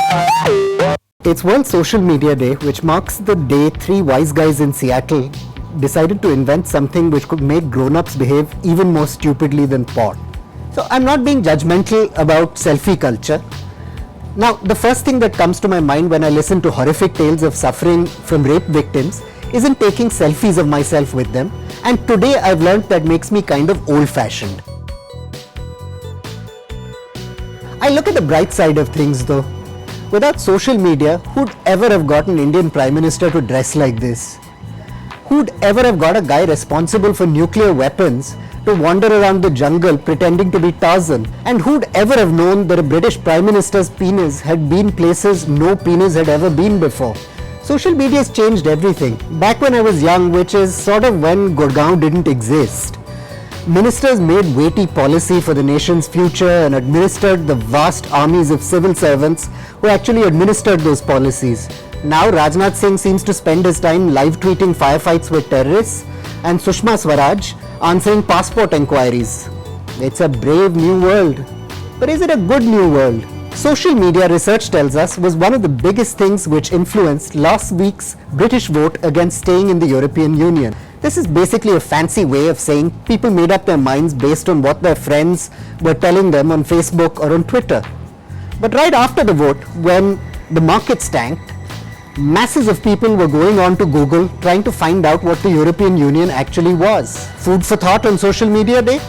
It's World Social Media Day, which marks the day three wise guys in Seattle decided to invent something which could make grown-ups behave even more stupidly than porn. So I'm not being judgmental about selfie culture. Now, the first thing that comes to my mind when I listen to horrific tales of suffering from rape victims isn't taking selfies of myself with them, and today I've learned that makes me kind of old-fashioned. I look at the bright side of things though. Without social media, who'd ever have got an Indian Prime Minister to dress like this? Who'd ever have got a guy responsible for nuclear weapons to wander around the jungle pretending to be Tarzan? And who'd ever have known that a British Prime Minister's penis had been places no penis had ever been before? Social media has changed everything. Back when I was young, which is sort of when Gurgaon didn't exist, ministers made weighty policy for the nation's future and administered the vast armies of civil servants who actually administered those policies. Now Rajnath Singh seems to spend his time live tweeting firefights with terrorists and Sushma Swaraj answering passport enquiries. It's a brave new world. But is it a good new world? Social media, research tells us, was one of the biggest things which influenced last week's British vote against staying in the European Union. This is basically a fancy way of saying people made up their minds based on what their friends were telling them on Facebook or on Twitter. But right after the vote, when the markets tanked, masses of people were going on to Google trying to find out what the European Union actually was. Food for thought on Social Media Day?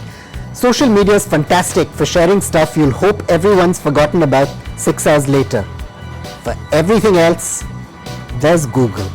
Social media is fantastic for sharing stuff you'll hope everyone's forgotten about 6 hours later. For everything else, there's Google.